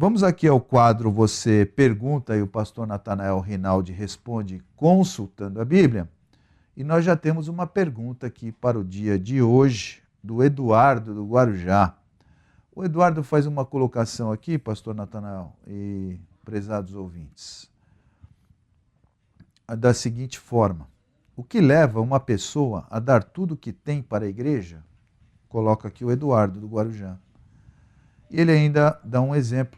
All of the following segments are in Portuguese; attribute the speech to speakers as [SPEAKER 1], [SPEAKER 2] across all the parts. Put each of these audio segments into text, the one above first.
[SPEAKER 1] Vamos aqui ao quadro Você Pergunta e o pastor Natanael Rinaldi responde consultando a Bíblia. E nós já temos uma pergunta aqui para o dia de hoje, do Eduardo do Guarujá. O Eduardo faz uma colocação aqui, pastor Natanael e prezados ouvintes, da seguinte forma: o que leva uma pessoa a dar tudo o que tem para a igreja? Coloca aqui o Eduardo do Guarujá. E ele ainda dá um exemplo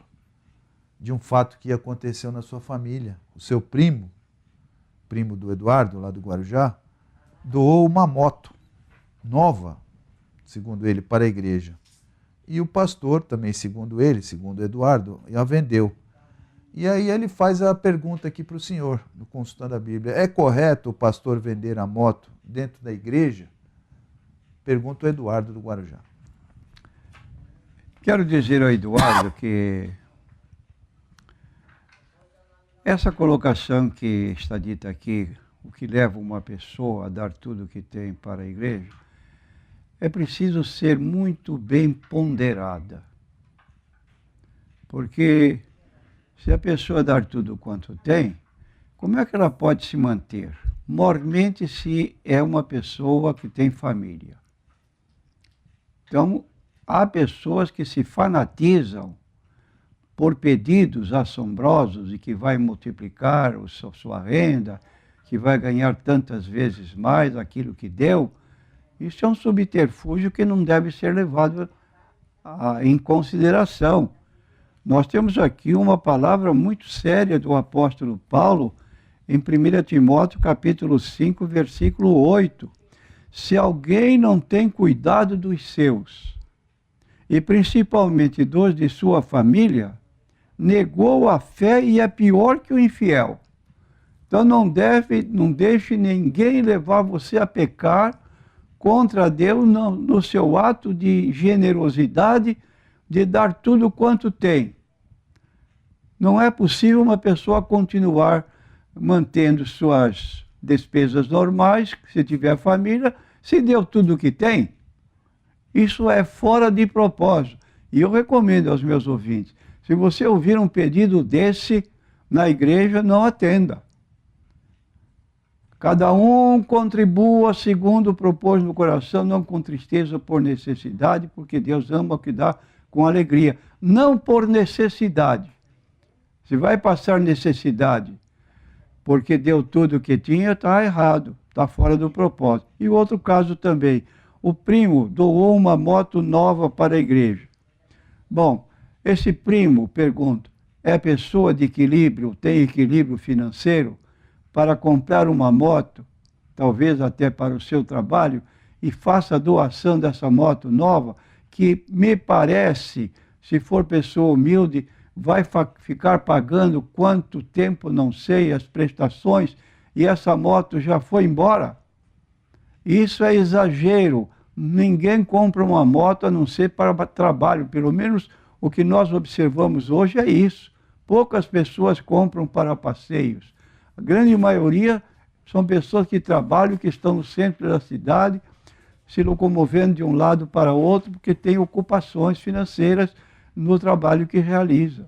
[SPEAKER 1] de um fato que aconteceu na sua família. O seu primo do Eduardo, lá do Guarujá, doou uma moto nova, segundo ele, para a igreja. E o pastor, também segundo ele, segundo o Eduardo, a vendeu. E aí ele faz a pergunta aqui para o senhor, no Consultando a Bíblia: é correto o pastor vender a moto dentro da igreja? Pergunta o Eduardo do Guarujá.
[SPEAKER 2] Quero dizer ao Eduardo que essa colocação que está dita aqui, o que leva uma pessoa a dar tudo o que tem para a igreja, é preciso ser muito bem ponderada. Porque se a pessoa dar tudo quanto tem, como é que ela pode se manter? Mormente se é uma pessoa que tem família. Então, há pessoas que se fanatizam por pedidos assombrosos e que vai multiplicar a sua renda, que vai ganhar tantas vezes mais aquilo que deu. Isso é um subterfúgio que não deve ser levado em consideração. Nós temos aqui uma palavra muito séria do apóstolo Paulo em 1 Timóteo capítulo 5, versículo 8. Se alguém não tem cuidado dos seus, e principalmente dos de sua família, negou a fé e é pior que o infiel. Então não deixe ninguém levar você a pecar contra Deus no seu ato de generosidade, de dar tudo quanto tem. Não é possível uma pessoa continuar mantendo suas despesas normais, se tiver família, se deu tudo o que tem. Isso é fora de propósito. E eu recomendo aos meus ouvintes, se você ouvir um pedido desse na igreja, não atenda. Cada um contribua segundo propôs no coração, não com tristeza por necessidade, porque Deus ama o que dá com alegria. Não por necessidade. Se vai passar necessidade porque deu tudo o que tinha, está errado, está fora do propósito. E outro caso também, o primo doou uma moto nova para a igreja. Bom, esse primo, pergunto, é pessoa de equilíbrio, tem equilíbrio financeiro para comprar uma moto, talvez até para o seu trabalho, e faça a doação dessa moto nova, que me parece, se for pessoa humilde, vai ficar pagando quanto tempo, não sei, as prestações, e essa moto já foi embora. Isso é exagero. Ninguém compra uma moto a não ser para trabalho. Pelo menos o que nós observamos hoje é isso. Poucas pessoas compram para passeios. A grande maioria são pessoas que trabalham, que estão no centro da cidade, se locomovendo de um lado para outro, porque têm ocupações financeiras no trabalho que realiza.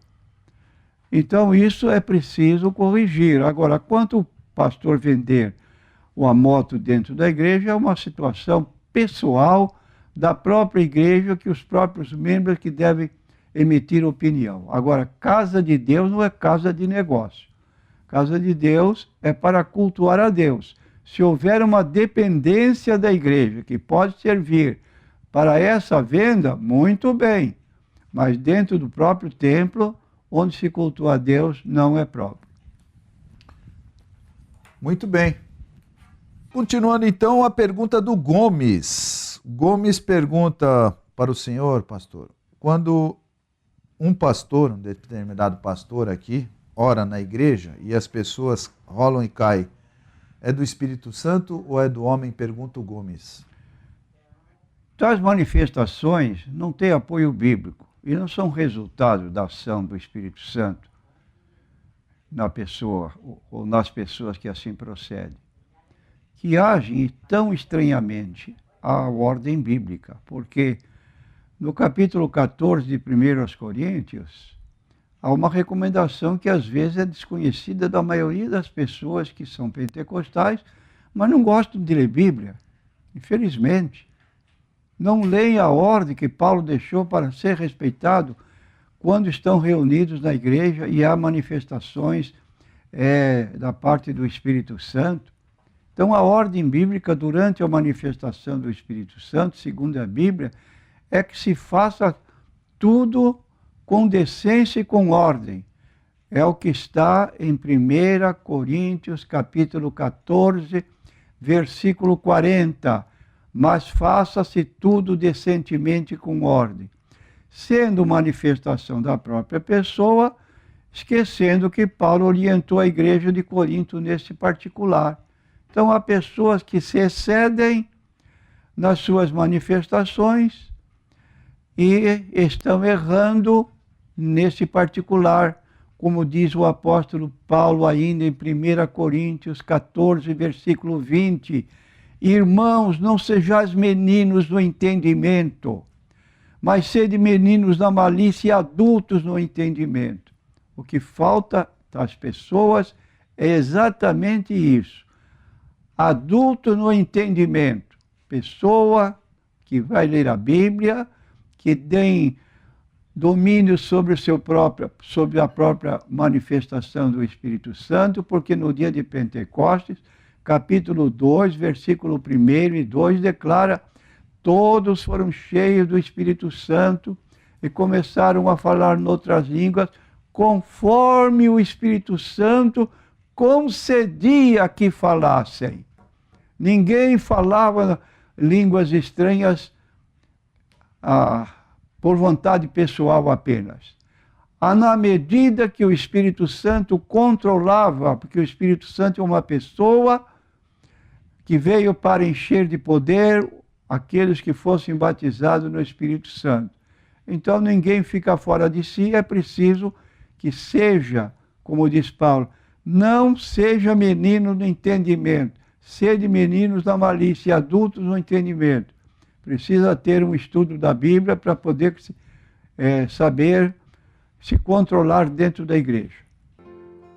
[SPEAKER 2] Então, isso é preciso corrigir. Agora, quanto o pastor vender uma moto dentro da igreja, é uma situação pessoal da própria igreja, que os próprios membros que devem emitir opinião. Agora, casa de Deus não é casa de negócio. Casa de Deus é para cultuar a Deus. Se houver uma dependência da igreja que pode servir para essa venda, muito bem. Mas dentro do próprio templo, onde se cultua a Deus, não é próprio.
[SPEAKER 1] Muito bem. Continuando então a pergunta do Gomes. Gomes pergunta para o senhor, pastor, quando um pastor, um determinado pastor aqui, ora na igreja e as pessoas rolam e caem, é do Espírito Santo ou é do homem? Pergunta o Gomes.
[SPEAKER 2] Tais manifestações não têm apoio bíblico e não são resultado da ação do Espírito Santo na pessoa ou nas pessoas que assim procedem, que agem tão estranhamente à ordem bíblica, porque no capítulo 14 de 1 Coríntios, há uma recomendação que às vezes é desconhecida da maioria das pessoas que são pentecostais, mas não gostam de ler Bíblia, infelizmente. Não leem a ordem que Paulo deixou para ser respeitado quando estão reunidos na igreja e há manifestações da parte do Espírito Santo. Então, a ordem bíblica durante a manifestação do Espírito Santo, segundo a Bíblia, é que se faça tudo com decência e com ordem. É o que está em 1 Coríntios, capítulo 14, versículo 40. Mas faça-se tudo decentemente com ordem, sendo manifestação da própria pessoa, esquecendo que Paulo orientou a igreja de Corinto nesse particular. Então, há pessoas que se excedem nas suas manifestações e estão errando nesse particular, como diz o apóstolo Paulo ainda em 1 Coríntios 14, versículo 20. Irmãos, não sejais meninos no entendimento, mas sede meninos na malícia e adultos no entendimento. O que falta às pessoas é exatamente isso. Adulto no entendimento. Pessoa que vai ler a Bíblia, que tem domínio sobre sobre a própria manifestação do Espírito Santo, porque no dia de Pentecostes, capítulo 2, versículo 1 e 2, declara: todos foram cheios do Espírito Santo e começaram a falar noutras línguas, conforme o Espírito Santo concedia que falassem. Ninguém falava línguas estranhas por vontade pessoal apenas. Na medida que o Espírito Santo controlava, porque o Espírito Santo é uma pessoa que veio para encher de poder aqueles que fossem batizados no Espírito Santo. Então ninguém fica fora de si, é preciso que seja, como diz Paulo, não seja menino no entendimento, sede meninos na malícia e adultos no entendimento. Precisa ter um estudo da Bíblia para poder saber se controlar dentro da igreja.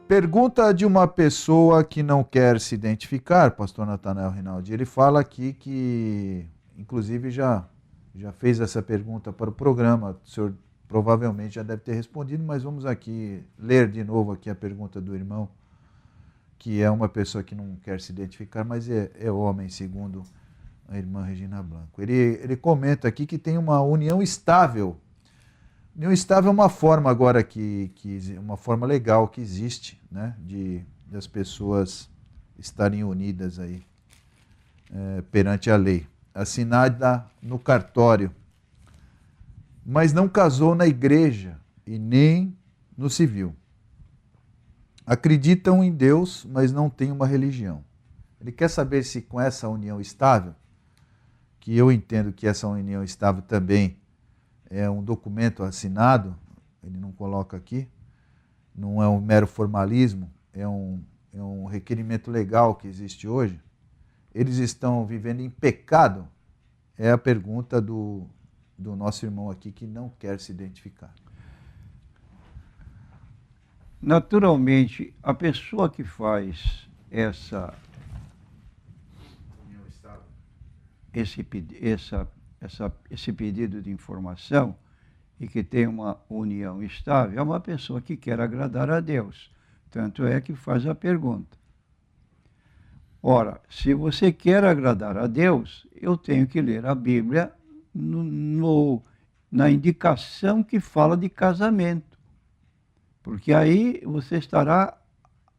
[SPEAKER 1] Pergunta de uma pessoa que não quer se identificar, pastor Natanael Rinaldi. Ele fala aqui que, inclusive, já fez essa pergunta para o programa. O senhor provavelmente já deve ter respondido, mas vamos aqui ler de novo aqui a pergunta do irmão, que é uma pessoa que não quer se identificar, mas é homem, segundo a irmã Regina Blanco. Ele comenta aqui que tem uma união estável. União estável é uma forma agora uma forma legal que existe, né, das pessoas estarem unidas aí perante a lei, assinada no cartório, mas não casou na igreja e nem no civil. Acreditam em Deus, mas não têm uma religião. Ele quer saber se com essa união estável, que eu entendo que essa união estável também é um documento assinado, ele não coloca aqui, não é um mero formalismo, é um requerimento legal que existe hoje. Eles estão vivendo em pecado? É a pergunta do nosso irmão aqui que não quer se identificar.
[SPEAKER 2] Naturalmente, a pessoa que faz esse pedido de informação e que tem uma união estável, é uma pessoa que quer agradar a Deus. Tanto é que faz a pergunta. Ora, se você quer agradar a Deus, eu tenho que ler a Bíblia na indicação que fala de casamento. Porque aí você estará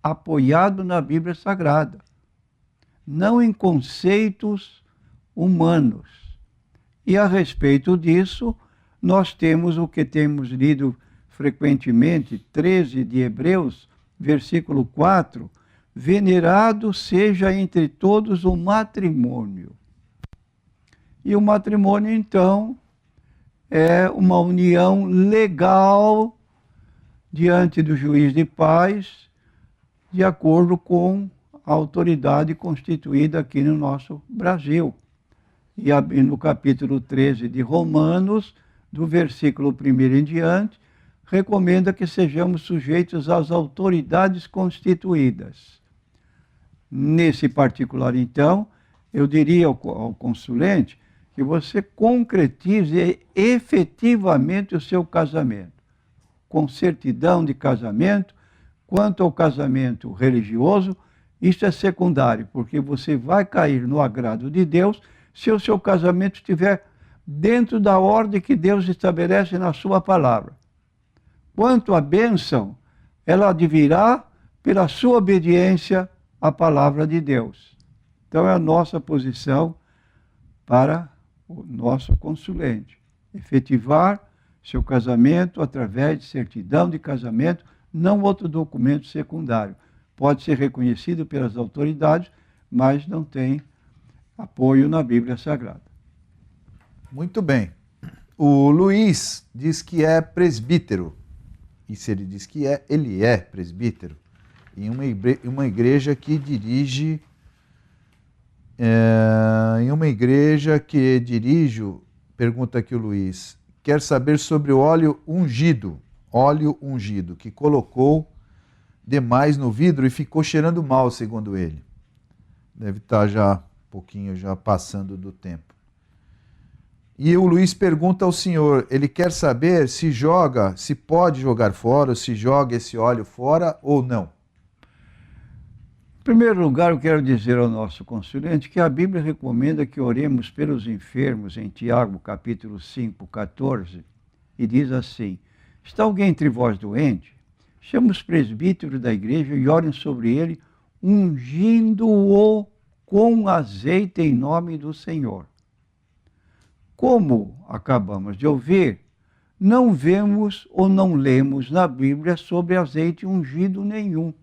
[SPEAKER 2] apoiado na Bíblia Sagrada, não em conceitos humanos. E a respeito disso, nós temos o que temos lido frequentemente, 13 de Hebreus, versículo 4, venerado seja entre todos o matrimônio. E o matrimônio, então, é uma união legal diante do juiz de paz, de acordo com a autoridade constituída aqui no nosso Brasil. E no capítulo 13 de Romanos, do versículo 1 em diante, recomenda que sejamos sujeitos às autoridades constituídas. Nesse particular, então, eu diria ao consulente que você concretize efetivamente o seu casamento, com certidão de casamento. Quanto ao casamento religioso, isso é secundário, porque você vai cair no agrado de Deus se o seu casamento estiver dentro da ordem que Deus estabelece na sua palavra. Quanto à bênção, ela advirá pela sua obediência à palavra de Deus. Então é a nossa posição para o nosso consulente. Efetivar seu casamento através de certidão de casamento, não outro documento secundário. Pode ser reconhecido pelas autoridades, mas não tem apoio na Bíblia Sagrada.
[SPEAKER 1] Muito bem. O Luiz diz que é presbítero. E se ele diz que é, ele é presbítero. Em uma igreja que dirige... em uma igreja que dirijo, pergunta aqui o Luiz, quer saber sobre o óleo ungido, que colocou demais no vidro e ficou cheirando mal, segundo ele. Deve estar já um pouquinho já passando do tempo. E o Luiz pergunta ao senhor, ele quer saber se pode jogar fora, ou se joga esse óleo fora ou não.
[SPEAKER 2] Em primeiro lugar, eu quero dizer ao nosso consulente que a Bíblia recomenda que oremos pelos enfermos em Tiago, capítulo 5, 14, e diz assim: está alguém entre vós doente? Chama os presbíteros da igreja e orem sobre ele, ungindo-o com azeite em nome do Senhor. Como acabamos de ouvir, não vemos ou não lemos na Bíblia sobre azeite ungido nenhum.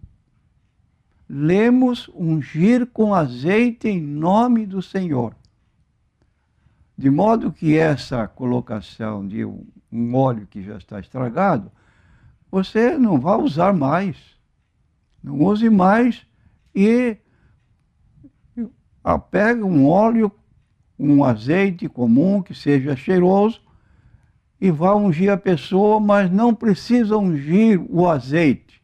[SPEAKER 2] Lemos ungir com azeite em nome do Senhor. De modo que essa colocação de um óleo que já está estragado, você não vai usar mais. Não use mais e pega um óleo, um azeite comum que seja cheiroso e vá ungir a pessoa, mas não precisa ungir o azeite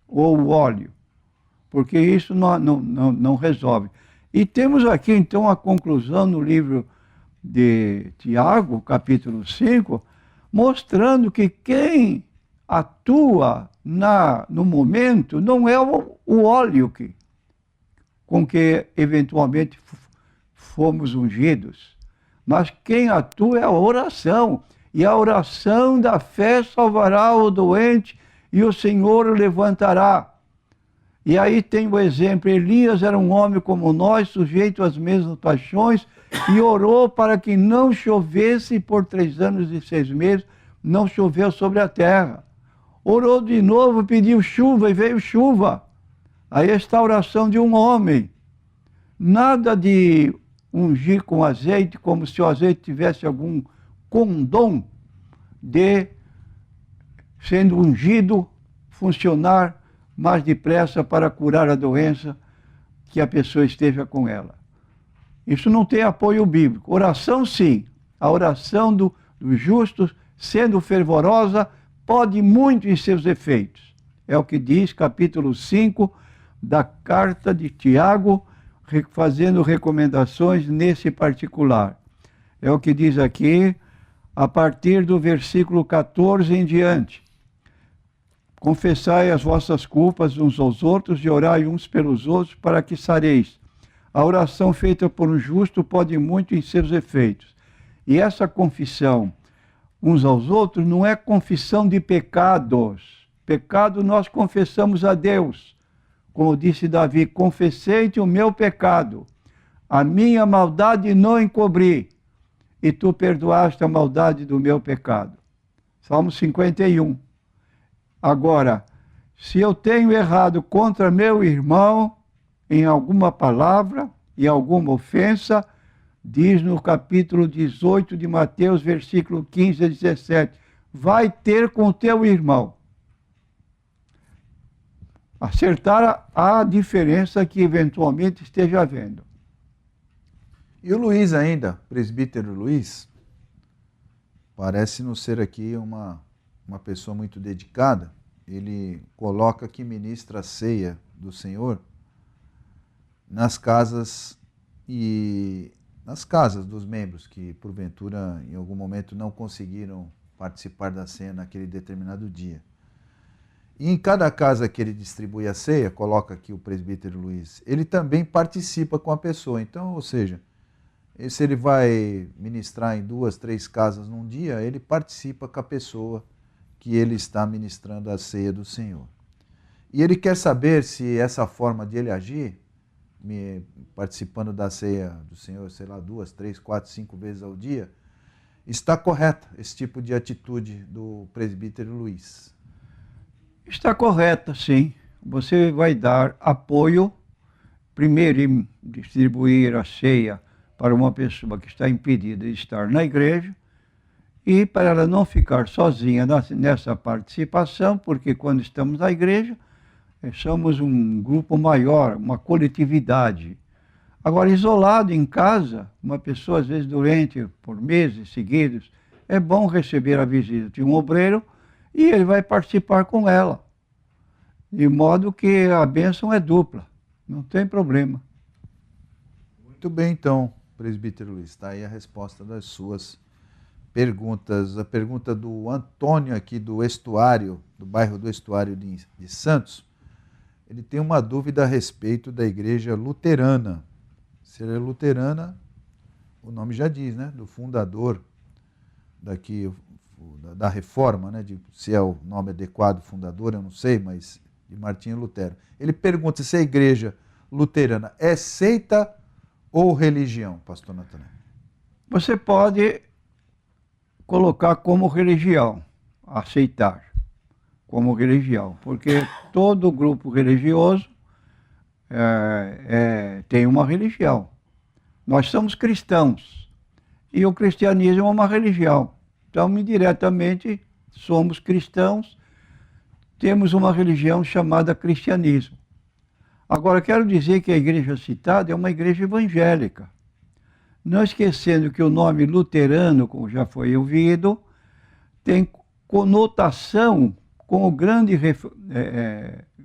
[SPEAKER 2] ou o óleo, porque isso não resolve. E temos aqui, então, a conclusão no livro de Tiago, capítulo 5, mostrando que quem atua no momento não é o óleo com que eventualmente fomos ungidos, mas quem atua é a oração. E a oração da fé salvará o doente e o Senhor o levantará. E aí tem o exemplo, Elias era um homem como nós, sujeito às mesmas paixões, e orou para que não chovesse por 3 anos e 6 meses, não choveu sobre a terra. Orou de novo, pediu chuva e veio chuva. Aí está a oração de um homem. Nada de ungir com azeite, como se o azeite tivesse algum condom de, sendo ungido, funcionar mais depressa para curar a doença que a pessoa esteja com ela. Isso não tem apoio bíblico. Oração, sim. A oração dos justos, sendo fervorosa, pode muito em seus efeitos. É o que diz capítulo 5 da carta de Tiago, fazendo recomendações nesse particular. É o que diz aqui, a partir do versículo 14 em diante. Confessai as vossas culpas uns aos outros e orai uns pelos outros para que sareis. A oração feita por um justo pode muito em seus efeitos. E essa confissão uns aos outros não é confissão de pecados. Pecado nós confessamos a Deus. Como disse Davi, confessei-te o meu pecado, a minha maldade não encobri, e tu perdoaste a maldade do meu pecado. Salmo 51. Agora, se eu tenho errado contra meu irmão em alguma palavra e alguma ofensa, diz no capítulo 18 de Mateus, versículo 15 a 17, vai ter com teu irmão. Acertar a diferença que eventualmente esteja havendo.
[SPEAKER 1] E o Luiz ainda, presbítero Luiz, parece não ser aqui uma pessoa muito dedicada, ele coloca que ministra a ceia do Senhor nas casas dos membros que, porventura, em algum momento não conseguiram participar da ceia naquele determinado dia. E em cada casa que ele distribui a ceia, coloca aqui o presbítero Luiz, ele também participa com a pessoa. Então, ou seja, se ele vai ministrar em 2, 3 casas num dia, ele participa com a pessoa que ele está ministrando a ceia do Senhor. E ele quer saber se essa forma de ele agir, participando da ceia do Senhor, sei lá, 2, 3, 4, 5 vezes ao dia, está correta esse tipo de atitude do presbítero Luiz.
[SPEAKER 2] Está correta, sim. Você vai dar apoio, primeiro em distribuir a ceia para uma pessoa que está impedida de estar na igreja, e para ela não ficar sozinha nessa participação, porque quando estamos na igreja, somos um grupo maior, uma coletividade. Agora, isolado em casa, uma pessoa, às vezes, doente por meses seguidos, é bom receber a visita de um obreiro e ele vai participar com ela. De modo que a bênção é dupla, não tem problema.
[SPEAKER 1] Muito bem, então, presbítero Luiz, está aí a resposta das suas perguntas. A pergunta do Antônio aqui do Estuário, do bairro do Estuário de Santos, ele tem uma dúvida a respeito da igreja luterana. Se ela é luterana, o nome já diz, né? Do fundador daqui, da reforma, né? Se é o nome adequado, fundador, eu não sei, mas de Martinho Lutero. Ele pergunta se a igreja luterana é seita ou religião, pastor Natanael?
[SPEAKER 2] Você pode colocar como religião, aceitar como religião, porque todo grupo religioso tem uma religião. Nós somos cristãos e o cristianismo é uma religião. Então, indiretamente, somos cristãos, temos uma religião chamada cristianismo. Agora, quero dizer que a igreja citada é uma igreja evangélica. Não esquecendo que o nome luterano, como já foi ouvido, tem conotação com o grande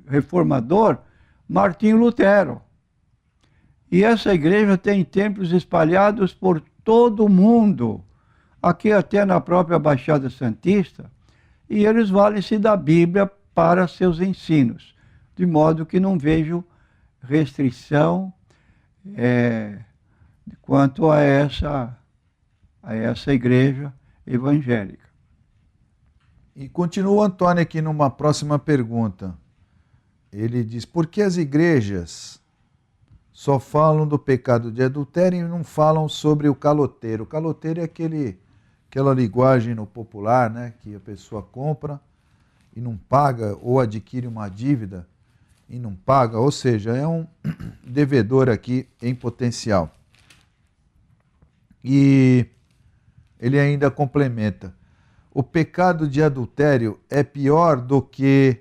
[SPEAKER 2] reformador Martinho Lutero. E essa igreja tem templos espalhados por todo o mundo, aqui até na própria Baixada Santista, e eles valem-se da Bíblia para seus ensinos, de modo que não vejo restrição quanto a essa igreja evangélica.
[SPEAKER 1] E continua o Antônio aqui numa próxima pergunta. Ele diz, por que as igrejas só falam do pecado de adultério e não falam sobre o caloteiro? O caloteiro é aquela linguagem no popular, né, que a pessoa compra e não paga, ou adquire uma dívida e não paga, ou seja, é um devedor aqui em potencial. E ele ainda complementa, o pecado de adultério é pior do que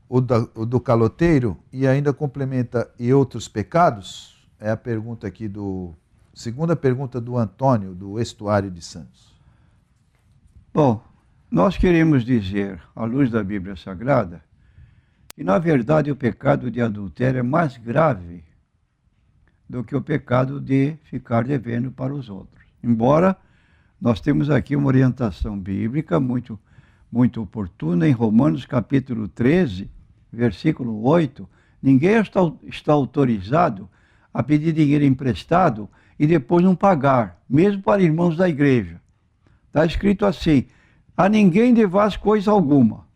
[SPEAKER 1] o do caloteiro? E ainda complementa, e outros pecados? É a pergunta aqui segunda pergunta do Antônio, do Estuário de Santos.
[SPEAKER 2] Bom, nós queremos dizer, à luz da Bíblia Sagrada, que na verdade o pecado de adultério é mais grave do que o pecado de ficar devendo para os outros. Embora nós temos aqui uma orientação bíblica muito, muito oportuna em Romanos capítulo 13, versículo 8, ninguém está autorizado a pedir dinheiro emprestado e depois não pagar, mesmo para irmãos da igreja. Está escrito assim, a ninguém devais coisa alguma,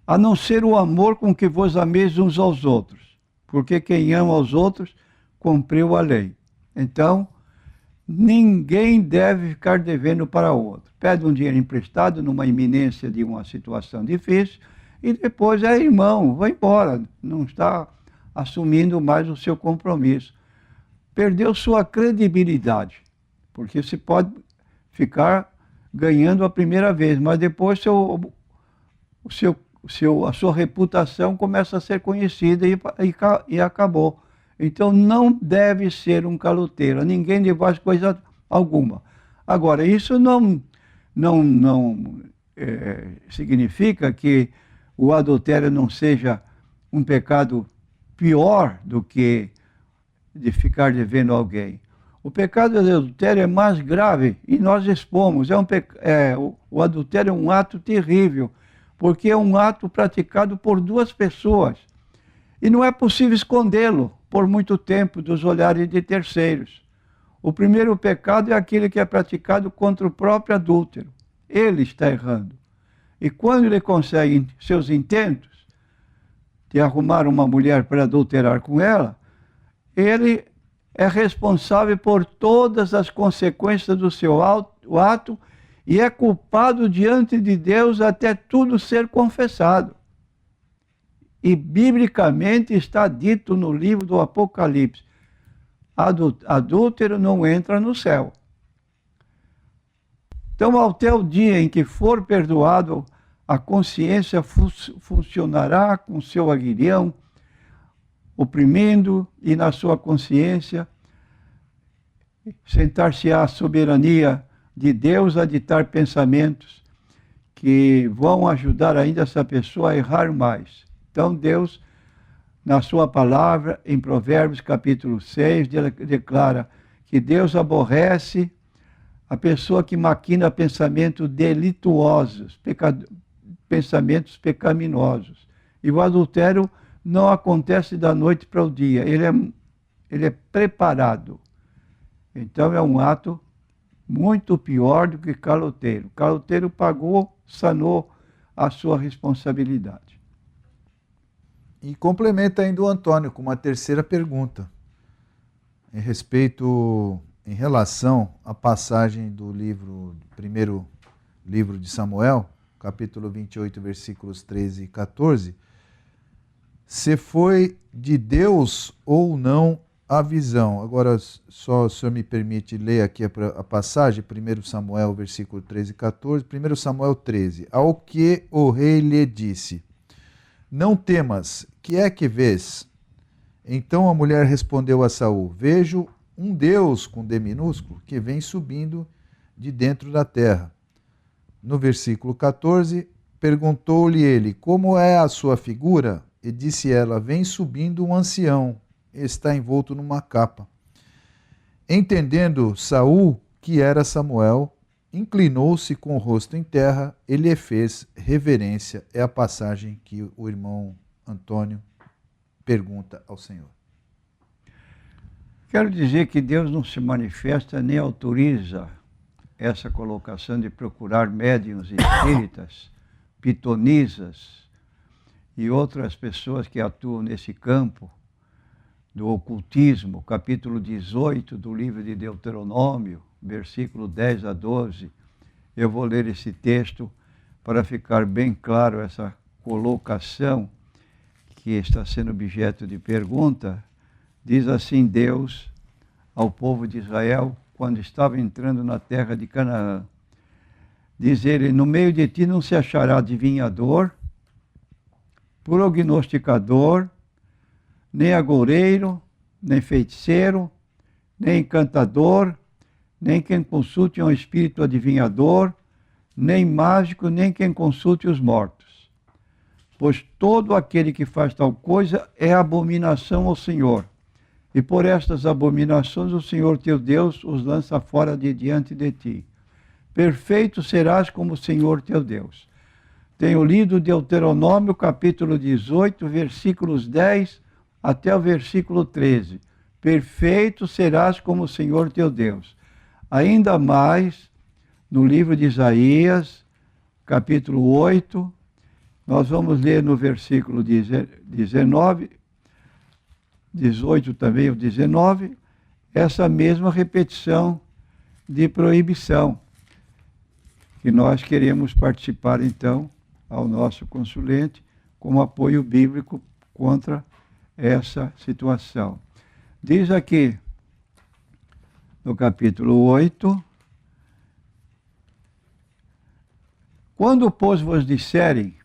[SPEAKER 2] a não ser o amor com que vos ameis uns aos outros, porque quem ama aos outros cumpriu a lei. Então, ninguém deve ficar devendo para o outro. Pede um dinheiro emprestado numa iminência de uma situação difícil e depois é irmão, vai embora, não está assumindo mais o seu compromisso. Perdeu sua credibilidade, porque se pode ficar ganhando a primeira vez, mas depois a sua reputação começa a ser conhecida e acabou. Então não deve ser um caloteiro, ninguém lhe faz coisa alguma. Agora, isso não significa que o adultério não seja um pecado pior do que de ficar devendo a alguém. O pecado de adultério é mais grave e nós expomos. O adultério é um ato terrível, porque é um ato praticado por duas pessoas. E não é possível escondê-lo por muito tempo dos olhares de terceiros. O primeiro pecado é aquele que é praticado contra o próprio adúltero. Ele está errando. E quando ele consegue seus intentos de arrumar uma mulher para adulterar com ela, ele é responsável por todas as consequências do seu ato e é culpado diante de Deus até tudo ser confessado. E biblicamente está dito no livro do Apocalipse: adúltero não entra no céu. Então, até o dia em que for perdoado, a consciência funcionará com seu aguilhão, oprimindo, e na sua consciência sentar-se-á a soberania de Deus a ditar pensamentos que vão ajudar ainda essa pessoa a errar mais. Então Deus, na sua palavra, em Provérbios capítulo 6, declara que Deus aborrece a pessoa que maquina pensamentos delituosos, pensamentos pecaminosos. E o adultério não acontece da noite para o dia, ele é preparado. Então é um ato muito pior do que caloteiro. Caloteiro pagou, sanou a sua responsabilidade.
[SPEAKER 1] E complementa ainda o Antônio com uma terceira pergunta, em relação à passagem do primeiro livro de Samuel, capítulo 28, versículos 13 e 14, se foi de Deus ou não a visão. Agora, só o senhor me permite ler aqui a passagem, 1 Samuel, versículo 13 e 14, 1 Samuel 13. Ao que o rei lhe disse: não temas, que é que vês? Então a mulher respondeu a Saul: vejo um Deus com D minúsculo que vem subindo de dentro da terra. No versículo 14, perguntou-lhe ele: como é a sua figura? E disse ela: vem subindo um ancião, está envolto numa capa. Entendendo Saul que era Samuel, inclinou-se com o rosto em terra e lhe fez reverência. É a passagem que o irmão Antônio pergunta ao Senhor.
[SPEAKER 2] Quero dizer que Deus não se manifesta nem autoriza essa colocação de procurar médiuns espíritas, pitonisas e outras pessoas que atuam nesse campo do ocultismo, capítulo 18 do livro de Deuteronômio, versículo 10 a 12. Eu vou ler esse texto para ficar bem claro essa colocação que está sendo objeto de pergunta. Diz assim Deus ao povo de Israel quando estava entrando na terra de Canaã. Diz ele: no meio de ti não se achará adivinhador, prognosticador, nem agoureiro, nem feiticeiro, nem encantador, nem quem consulte um espírito adivinhador, nem mágico, nem quem consulte os mortos. Pois todo aquele que faz tal coisa é abominação ao Senhor. E por estas abominações o Senhor teu Deus os lança fora de diante de ti. Perfeito serás como o Senhor teu Deus. Tenho lido Deuteronômio, capítulo 18, versículos 10 até o versículo 13. Perfeito serás como o Senhor teu Deus. Ainda mais, no livro de Isaías, capítulo 8, nós vamos ler no versículo 19, 18 também, o 19, essa mesma repetição de proibição, que nós queremos participar, então, ao nosso consulente, como apoio bíblico contra essa situação. Diz aqui, no capítulo 8, quando, pois, vos disserem,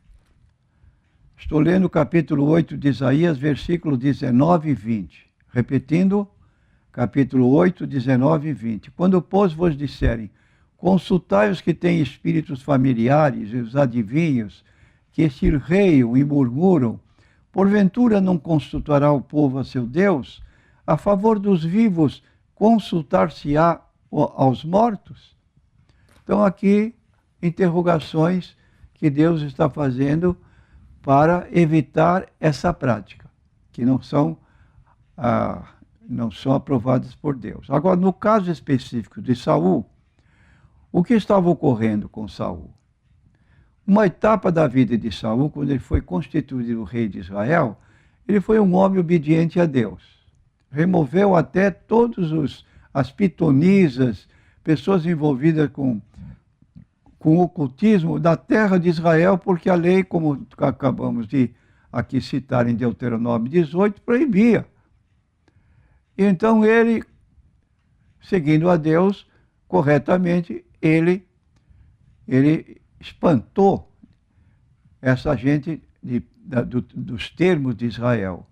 [SPEAKER 2] estou lendo o capítulo 8 de Isaías, versículos 19 e 20, repetindo, capítulo 8, 19 e 20. Quando, pois, vos disserem, Consultai os que têm espíritos familiares e os adivinhos, que chilreiam e murmuram. Porventura não consultará o povo a seu Deus? A favor dos vivos, consultar-se-á aos mortos? Então, aqui, interrogações que Deus está fazendo para evitar essa prática, que não são aprovadas por Deus. Agora, no caso específico de Saul, o que estava ocorrendo com Saul? Uma etapa da vida de Saul, quando ele foi constituído rei de Israel, ele foi um homem obediente a Deus. Removeu até todas as pitonisas, pessoas envolvidas com o ocultismo da terra de Israel, porque a lei, como acabamos de aqui citar em Deuteronômio 18, proibia. E então ele, seguindo a Deus corretamente, ele espantou essa gente dos termos de Israel.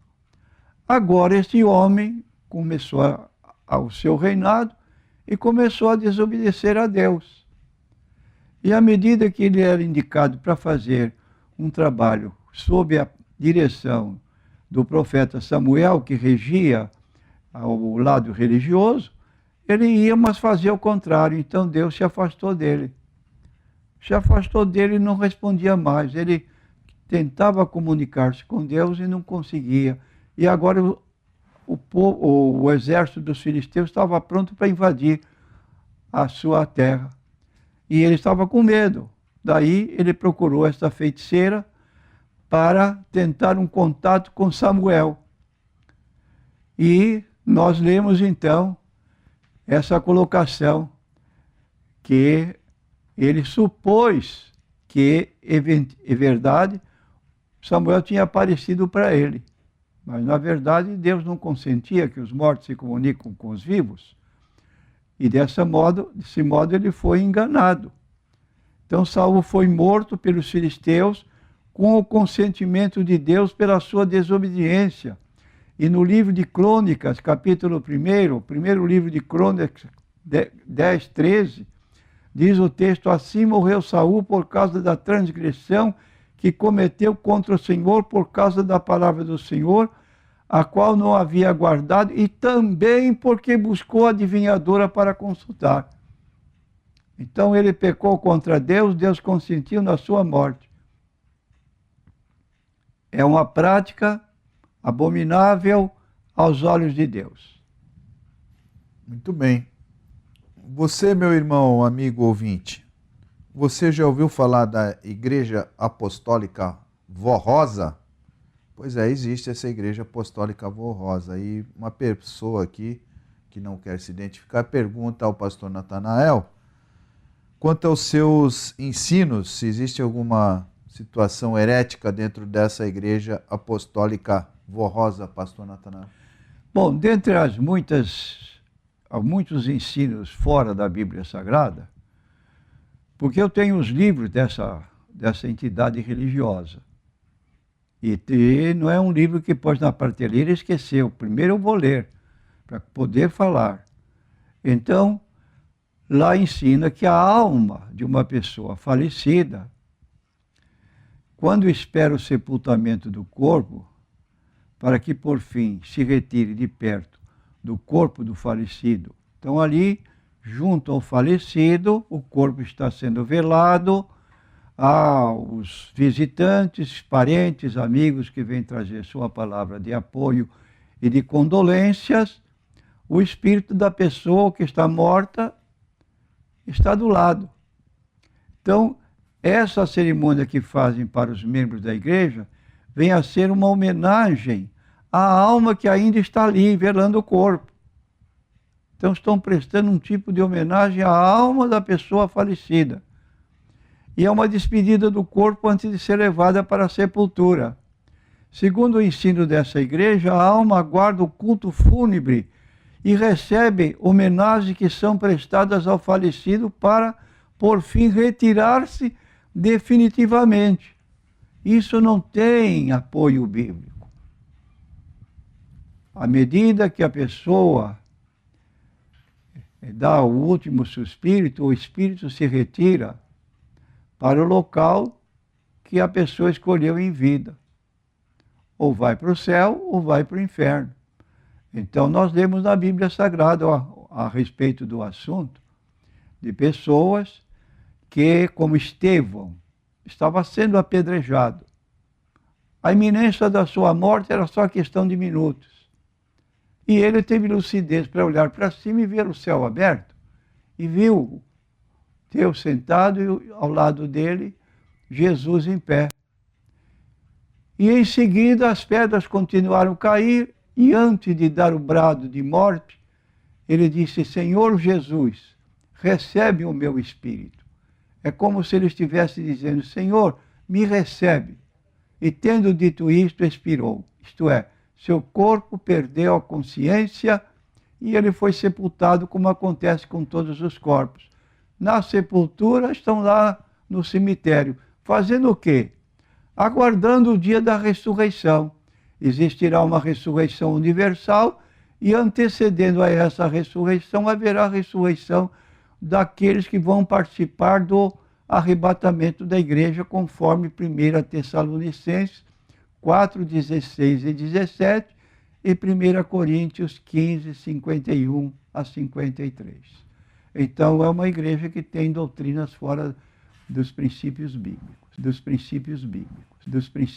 [SPEAKER 2] Agora este homem começou o seu reinado e começou a desobedecer a Deus. E à medida que ele era indicado para fazer um trabalho sob a direção do profeta Samuel, que regia o lado religioso, ele ia, mas fazia o contrário. Então Deus se afastou dele. Se afastou dele e não respondia mais. Ele tentava comunicar-se com Deus e não conseguia. E agora o exército dos filisteus estava pronto para invadir a sua terra. E ele estava com medo. Daí ele procurou esta feiticeira para tentar um contato com Samuel. E nós lemos então essa colocação que ele supôs que, é verdade, Samuel tinha aparecido para ele. Mas, na verdade, Deus não consentia que os mortos se comunicam com os vivos. E desse modo ele foi enganado. Então Saul foi morto pelos filisteus com o consentimento de Deus pela sua desobediência. E no livro de Crônicas, capítulo 1, primeiro livro de Crônicas 10, 13, diz o texto: assim morreu Saul por causa da transgressão que cometeu contra o Senhor, por causa da palavra do Senhor, a qual não havia guardado, e também porque buscou a adivinhadora para consultar. Então ele pecou contra Deus, Deus consentiu na sua morte. É uma prática abominável aos olhos de Deus.
[SPEAKER 1] Muito bem. Você, meu irmão, amigo ouvinte, você já ouviu falar da Igreja Apostólica Vó Rosa? Pois é, existe essa Igreja Apostólica Vó Rosa. E uma pessoa aqui, que não quer se identificar, pergunta ao pastor Natanael quanto aos seus ensinos, se existe alguma situação herética dentro dessa Igreja Apostólica Vó Rosa, pastor Natanael.
[SPEAKER 2] Bom, dentre há muitos ensinos fora da Bíblia Sagrada, porque eu tenho os livros dessa entidade religiosa. E não é um livro que pôs na prateleira e esqueceu. Primeiro eu vou ler, para poder falar. Então, lá ensina que a alma de uma pessoa falecida, quando espera o sepultamento do corpo, para que por fim se retire de perto do corpo do falecido. Então ali, junto ao falecido, o corpo está sendo velado, há os visitantes, parentes, amigos que vêm trazer sua palavra de apoio e de condolências. O espírito da pessoa que está morta está do lado. Então, essa cerimônia que fazem para os membros da igreja vem a ser uma homenagem à alma que ainda está ali, velando o corpo. Então estão prestando um tipo de homenagem à alma da pessoa falecida. E é uma despedida do corpo antes de ser levada para a sepultura. Segundo o ensino dessa igreja, a alma aguarda o culto fúnebre e recebe homenagens que são prestadas ao falecido para, por fim, retirar-se definitivamente. Isso não tem apoio bíblico. À medida que a pessoa dá o último suspiro, o espírito se retira para o local que a pessoa escolheu em vida. Ou vai para o céu ou vai para o inferno. Então nós lemos na Bíblia Sagrada a respeito do assunto de pessoas que, como Estevão, estava sendo apedrejado. A iminência da sua morte era só questão de minutos. E ele teve lucidez para olhar para cima e ver o céu aberto. E viu Deus sentado e ao lado dele Jesus em pé. E em seguida as pedras continuaram a cair e antes de dar o brado de morte, ele disse: Senhor Jesus, recebe o meu espírito. É como se ele estivesse dizendo: Senhor, me recebe. E tendo dito isto, expirou. Isto é, seu corpo perdeu a consciência e ele foi sepultado, como acontece com todos os corpos. Na sepultura estão lá no cemitério. Fazendo o quê? Aguardando o dia da ressurreição. Existirá uma ressurreição universal e antecedendo a essa ressurreição haverá a ressurreição daqueles que vão participar do arrebatamento da igreja, conforme 1 Tessalonicenses 4, 16 e 17 e 1 Coríntios 15, 51 a 53. Então é uma igreja que tem doutrinas fora dos princípios bíblicos, dos princípios bíblicos, dos princípios